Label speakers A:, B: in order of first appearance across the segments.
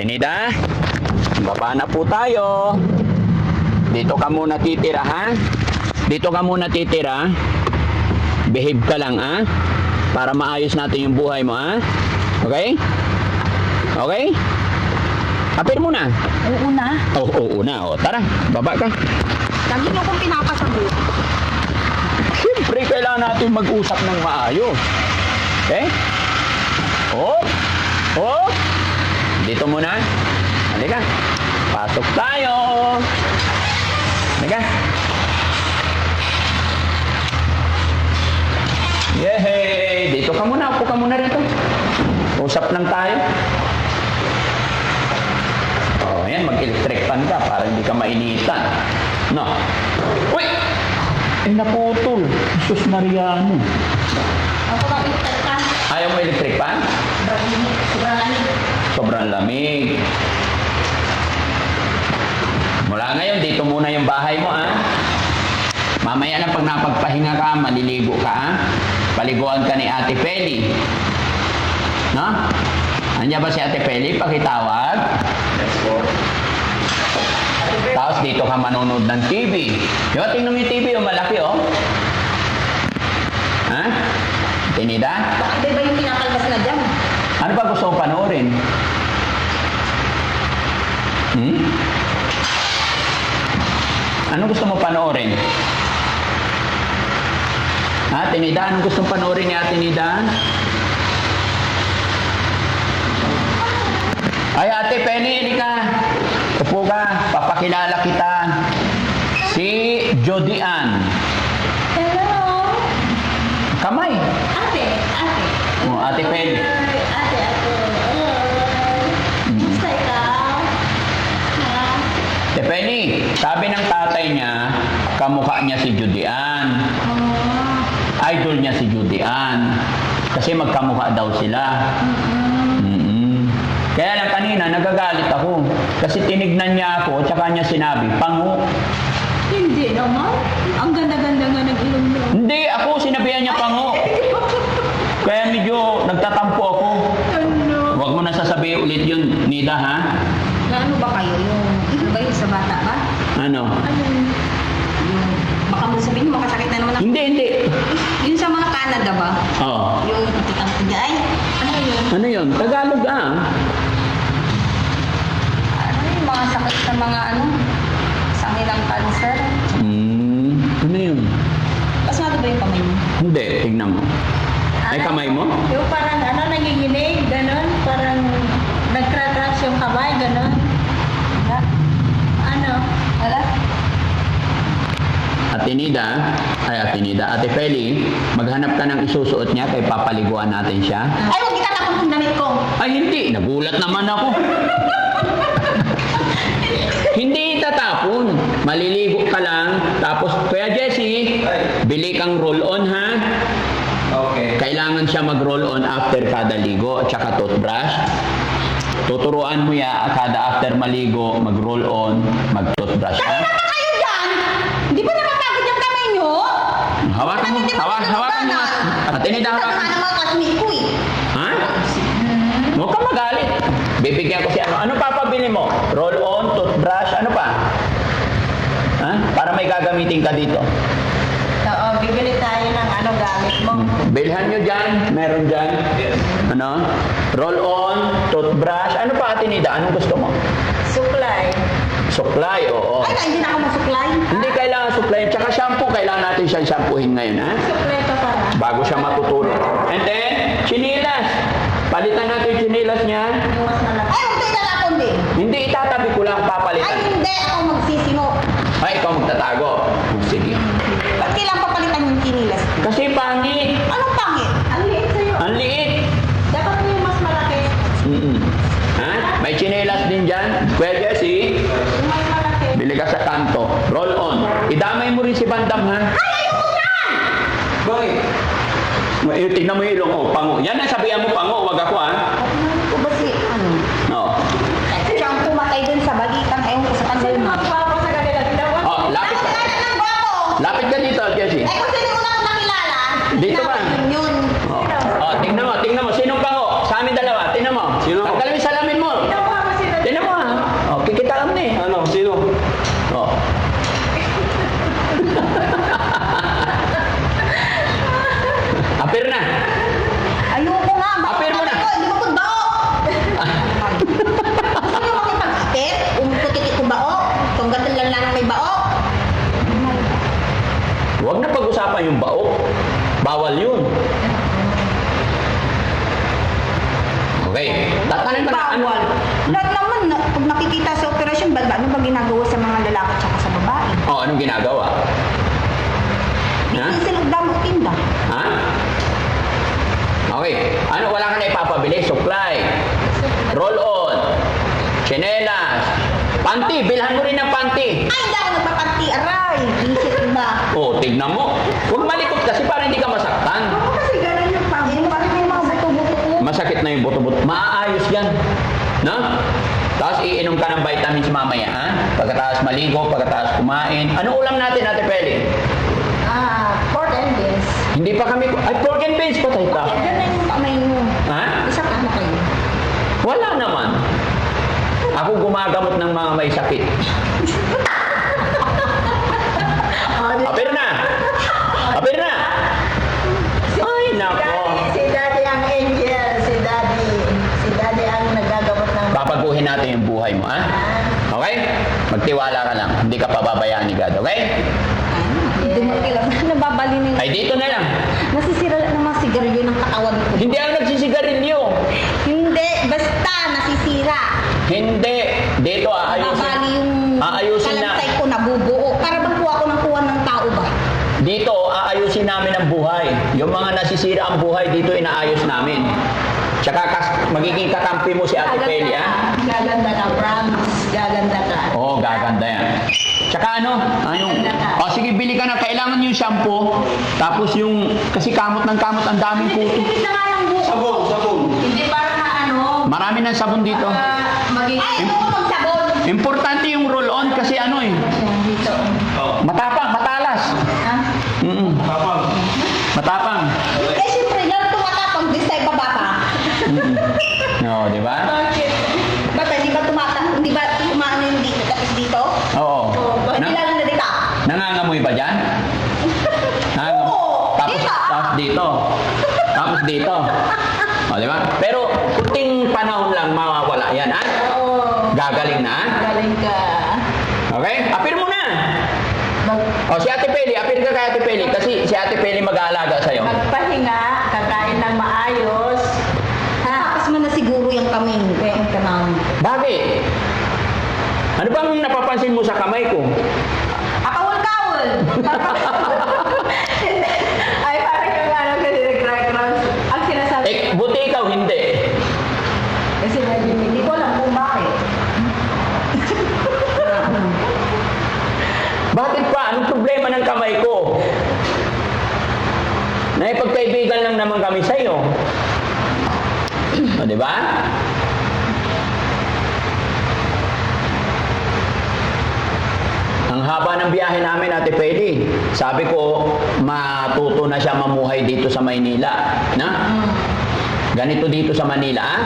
A: Tinida, baba na po tayo. Dito ka muna titira, ha? Dito ka muna titira. Behave ka lang, ha? Para maayos natin yung buhay mo, ha? Okay? Okay? Apir mo na.
B: Oo na.
A: Oo na. O, tara, baba ka.
B: Lagi mo kong pinapasagot.
A: Siyempre, kailangan natin mag-usap ng maayos. Okay? Oh! Oh! Dito muna. Halika. Pasok tayo. Halika. Yehey! Dito ka muna. Upo ka muna rito. Usap lang tayo. Oh, yan. Mag-electric fan ka para hindi ka mainitan. No? Uy! Ay, naputol. Jesus Mariano.
B: Ako lang itatang.
A: Ayaw mo electric fan? Sobrang lamig. Mula ngayon, dito muna yung bahay mo, ha? Mamaya na pag napagpahinga ka, maliligo ka, ha? Paliguan ka ni Ate Peli. No? Andiyan ba si Ate Peli? Pakitawag.
C: Yes, po.
A: Tapos dito ka manonood ng TV. Diba, tingnan mo yung TV, yung malaki, oh. Ha? Tinida?
B: Bakit ba yung pinapalabas na dyan?
A: Ano ba gusto mo panoorin? Ano gusto mo panoorin? Ha, Tinida? Anong gusto mo panoorin ni Ate Nida? Ay, Ate Penny, hindi ka. Upo ka, papakilala kita. Si Jody Ann.
B: Hello?
A: Kamay.
B: Ate.
A: Oh, Ate Penny.
B: Ate. Basta ikaw? Ha?
A: Ate Penny, sabi ng tatay niya, kamukha niya si Jody Ann. Idol niya si Jody Ann. Kasi magkamukha daw sila. Kaya lang kanina, nagagalit ako. Kasi tinignan niya ako, tsaka niya sinabi, pango.
B: Hindi naman. Ang ganda-ganda nga ng ilong mo.
A: Hindi, ako sinabihan niya pango. Kaya medyo nagtatampo ako.
B: Ano?
A: Huwag mo na sasabihin ulit yun, Nida, ha?
B: Ano ba kayo? Ano ba yun sa bata ba?
A: Ano?
B: Yung, baka mo sabihin, makasakit na naman ako.
A: Hindi.
B: Yun sa mga Canada ba?
A: Oo.
B: Yung kitang ay, ano yun?
A: Ano yun? Tagalog, ah.
B: Ano yung mga sakit sa mga ano? Sa nilang cancer?
A: Ano yun?
B: Pasmado ba yung kamay mo?
A: Hindi, tingnan mo. Ay, kamay mo?
B: Yung parang ano, nanginginig, gano'n. Parang nagcrash yung kamay, gano'n. Wala. Ano? Wala?
A: Ate Nida, Ate Feli, maghanap ka ng isusuot niya kay papaliguan natin siya.
B: Ay, huwag itatapon kong damit ko.
A: Ay, hindi. Nagulat naman ako. Hindi itatapon. Maliligo ka lang. Tapos, Kuya Jesse, bili kang roll-on, ha?
C: Okay.
A: Kailangan siya mag-roll-on after kada ligo at saka toothbrush. Tuturuan mo ya kada after maligo, mag-roll-on, mag-toothbrush, ha?
B: Ano kayo dyan? Di ba napapagod yung kamay nyo?
A: Hawakan mo. Hawakan mo. Ate Nida, hawakan.
B: Ito mga classmate ko eh.
A: Ha? Huwag kang magalit. Bibigyan ko si ano. Ano papabili mo? Roll-on, toothbrush, ano pa? Ha? Para may gagamitin ka dito.
B: Oo, bibili tayo ng ano gamit mo.
A: Bilhan nyo dyan. Meron dyan.
C: Yes.
A: Ano? Roll-on, toothbrush. Ano pa, Ate Nida? Anong gusto mo?
B: Suklay.
A: Supply, oo.
B: Ay, hindi na ako masuklay.
A: Hindi kailangan supply. Tsaka shampoo, kailangan natin siyang shampoohin ngayon, ha?
B: Suklay pa para.
A: Bago siya matutulog. And then, chinilas. Palitan natin yung chinilas niya.
B: Yung mas malaki. Ay, huwag tayo lalakon din.
A: Hindi, itatabi ko lang
B: Ay,
A: papalitan.
B: hindi. Ako magsisimo.
A: Ay, ikaw magtatago. Sige.
B: Ba't kailangan papalitan yung kinilas?
A: Kasi pangit.
B: Anong pangit? Ang liit sa'yo.
A: Ang liit.
B: Dapat mo yung mas malaki.
A: Ha? May chinelas din dyan. Kuya Jesse,
B: Yung mas malaki.
A: bili ka sa kanto. Roll on. Idamay mo rin si Bandam, ha?
B: Ay, ayoko yan!
C: Bakit?
A: Tignan mo yung ilong. Oh, pango. Yan ang sabihan mo, pango. Huwag ako, ha?
B: Ito ba si, ano?
A: Oo.
B: Siyang pumatay dun sa balitang. Ewan ko sa tanggal mo. Magwapo sa kanila.
A: Oh, lapit.
B: ng gwapo!
A: Lapit ka dito, Jesse.
B: Eh, kung sino mo na nakilala,
A: Dito ba?
B: Yun.
A: Oh, tingnan mo. Sinong pango? Sa amin dalawa. Tingnan mo.
C: Sino?
A: Tanggalin mo yung salamin mo.
B: Ito pa ba sila
A: Bawal yun. Okay. Tatanong ka na.
D: Bawal. Lahat naman, pag nakikita sa operasyon, ano ba ginagawa sa mga lalaki at sa babae?
A: Oh, anong ginagawa? Ha?
D: Hindi sila damot tinda.
A: Ha? Okay. Ano, wala ka na ipapabili? Supply. Roll on. Chinelas. Panty. Bilhan mo rin ng panty.
D: Ay, hindi ako nagpapanti, aray. Isip ba?
A: Oh, tignan mo. Huwag malikot kasi para hindi ka masaktan.
D: Ako kasi ganun yung pangin. Parang may mga buto-buto ko.
A: Masakit na yung buto-buto. Maaayos yan. No? Tapos iinom ka ng vitamins mamaya, ha? Pagkatapos maligo, pagkatapos kumain. Ano ulam natin, Ate Peli?
D: Pork and beans.
A: Hindi pa kami... Ay, pork and beans pa tayo ta.
D: Ganun yung kamay mo.
A: Ha?
D: Isa ka na kayo.
A: Wala naman. Ako gumagamot ng mga may sakit. Apir na! Apir na! Ay, nako.
B: Si Daddy ang angel. Si Daddy ang nagagamot ng...
A: Papaguhin natin yung buhay mo, ha? Okay? Magtiwala ka lang. Hindi ka pababayaan ni God, okay?
D: Hindi mo kailangan. Nababalinin.
A: Ay, dito na lang.
D: Nasisira lang ng mga sigarilyo ng katawan ko.
A: Hindi ako nagsisigarilyo.
D: Hindi. Basta nasisira.
A: Hindi. Dito,
D: Babali yung
A: aayusin na.
D: kalansay ko nabubuo. Para bang kuha ng tao ba?
A: Dito, aayusin namin ang buhay. Yung mga nasisira ang buhay, dito inaayos namin. Tsaka magiging kakampi mo si Ate Peli, ha?
B: Gaganda ka, promise. Gaganda ka.
A: Oo, gaganda yan. Tsaka sige, bili ka na. Kailangan yung shampoo. Tapos kasi kamot ng kamot, ang daming puto.
D: Tipid na nga yung buko.
C: Sabon.
B: Hindi para na ano,
A: Marami ng sabon dito.
B: magiging...
D: Ay, ito ko magsabon.
A: Importante yung roll-on kasi
B: Dito.
A: matapang, matalas.
B: Ha?
C: Tapang.
A: Matapang.
D: Eh, siyempre, lalo tumatapang din sa ibaba pa.
A: Oo, di ba?
B: Bakit?
D: Ba't hindi ba tumatang? Hindi ba tumaano yung dito tapos dito?
A: Oo.
D: Hindi
A: Na-
D: lang na dito.
A: nangangamoy ba dyan? Nangangamoy.
D: Oo,
A: Tapos,
D: dito.
A: tapos dito. Tapos dito. O, di ba? Pero, kunting panahon lang mawawala yan, ha?
B: Oo.
A: Gagaling na, ha?
B: Galing ka.
A: Okay? Apir mo na. O, si Ate Peli, apir ka kay Ate Peli kasi si Ate Peli mag-aalaga sa'yo.
B: Magpahinga, kakain ng maayos. Ha?
D: Tapos mo na siguro yung kamay mo. Kaya yung kanang.
A: Bakit? Ano bang napapansin mo sa kamay ko?
B: Akawal-kawal! Ay, parang yung ano kasi nag-cross. Ang sinasabi.
A: Buti ikaw, hindi.
B: Kasi hindi ko alam kung bakit.
A: Bakit pa? Anong problema ng kamay ko? Naipagkaibigan lang naman kami sa'yo. O, di ba? Ang haba ng biyahe namin, Ate Peli. Sabi ko, matuto na siya mamuhay dito sa Maynila. Na? Ganito dito sa Manila, ha?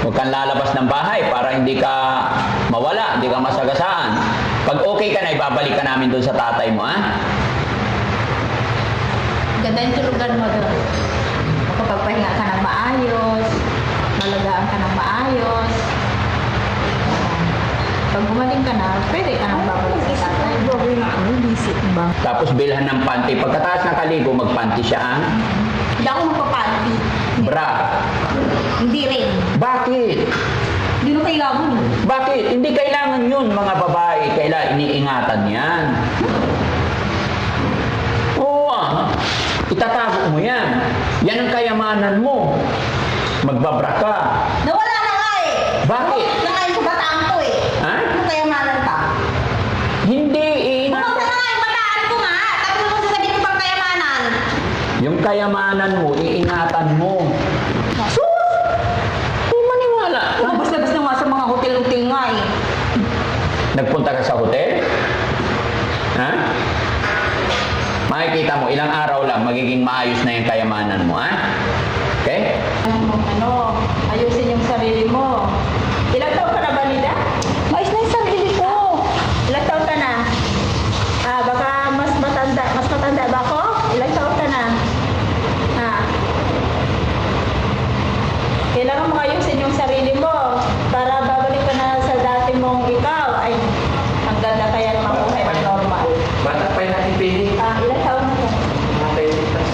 A: Huwag kang lalabas ng bahay para hindi ka mawala, hindi ka masagasaan. Pag okay ka na, ibabalik ka namin doon sa tatay mo, ha?
B: Ganda yung tulugan mo doon. Makapagpahinga ka ng maayos, malagaan ka ng maayos. Pag gumaling ka na, pwede ka nang babalik sa tatay.
D: Gawin na ano, visit ba?
A: Tapos bilhan ng panty. Pagkatapos nakaligo, magpanty siya, ha?
D: Hindi ako magpapanti.
A: Bra.
D: Hindi rin.
A: Bakit?
D: Hindi mo kailangan.
A: Bakit? Hindi kailangan yun, mga babae. Kailangan iniingatan yan. Oo, itatago mo yan. Yan ang kayamanan mo. Magbabra ka.
D: Nawala na nga eh.
A: Bakit?
D: Na nga yung kabataan ko eh.
A: Ha?
D: Ano kaya malan pa?
A: Hindi,
D: Pumunta na nga yung bataan ko nga. Tapos mo sasabihin ko pang kayamanan.
A: yung kayamanan mo, iingatan mo. Sus! Hindi maniwala.
D: Labas-labas na nga sa mga hotel-hotel nga eh.
A: Nagpunta ka sa hotel? Ha? Makikita mo, ilang araw lang, magiging maayos na yung kayamanan mo, ha? Okay?
B: Ano, ayusin yung sarili mo. Ilang taon ka na ba, Lida?
D: Mais na yung sarili ko.
B: Ilang taon ka na? Baka mas matanda ba ako? Ilang taon ka na? Kailangan mo ayusin yung sarili mo para babalik ka na sa dati mong ikaw. Ay, ang ganda kaya ng mabuhay na normal.
C: Bata pa yung natin pili.
B: Ilang taon na ka?
C: Mga 20 plus.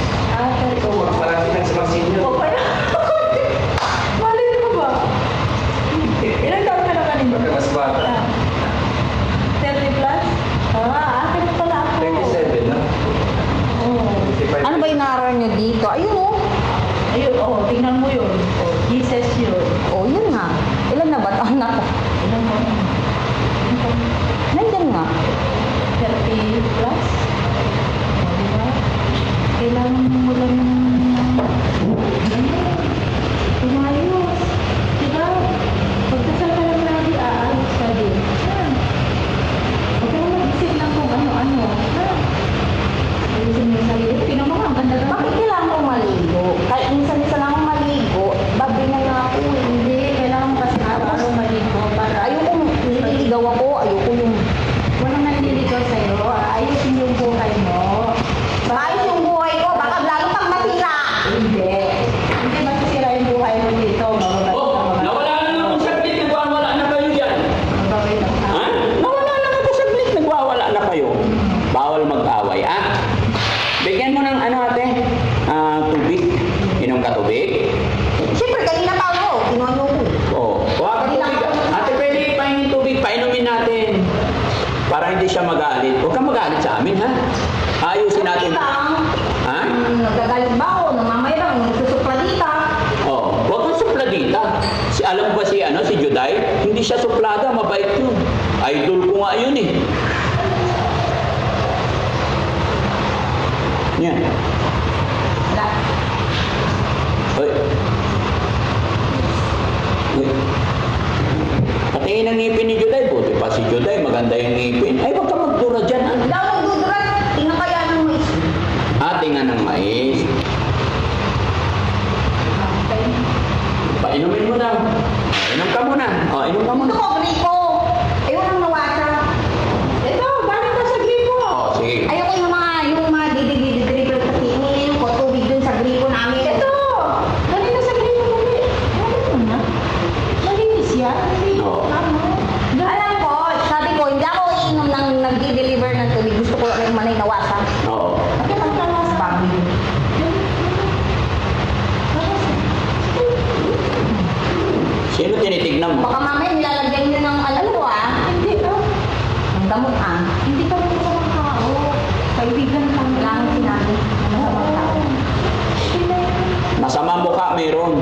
A: siya magalit. Huwag kang magalit sa amin, ha? Ayusin natin. Ha?
D: Nagagalit ba ako? Namamayroon, nagsusupladita.
A: Oh, huwag kang supladita. Alam mo ba si Juday? Hindi siya suplada, mabait yun. Idol ko nga yun eh. Yan.
D: Wala.
A: Hoy. Hoy. Patingin ang ngipin ni Juday. Buti pa si Juday, maganda yung ngipin. Ay, huwag ka magdura dyan, ha?
D: Wala akong dudurat. Tingnan kaya ng mais.
A: Tingnan ng mais. Painumin mo na. Inom ka muna. O, inom ka muna.
D: Ito ko, gripo. Ayaw nang nawasa.
B: Ito, galing ka sa gripo.
A: O, sige.
D: Ayoko yung mga didig-didig sa tingin ko, tubig dun sa gripo namin.
B: Ito, galing ka sa gripo. Galing mo na. Malinis yan.
A: Oo.
D: Alam ko, sabi ko, hindi ako iinom ng nagdi-deliver ng tubig. Gusto ko yung manay nawasa.
A: Oo.
B: Bakit ang talas?
D: Babi.
A: Sino tinitignan mo?
D: Baka mamaya nilalagyan nyo ng alam ko
B: Hindi, oh.
D: ng damot
B: Hindi ka rin sa mga tao. Kaibigan ka
D: Wala kang sinabi. Ano sa mga tao.
A: Masama mukha meron.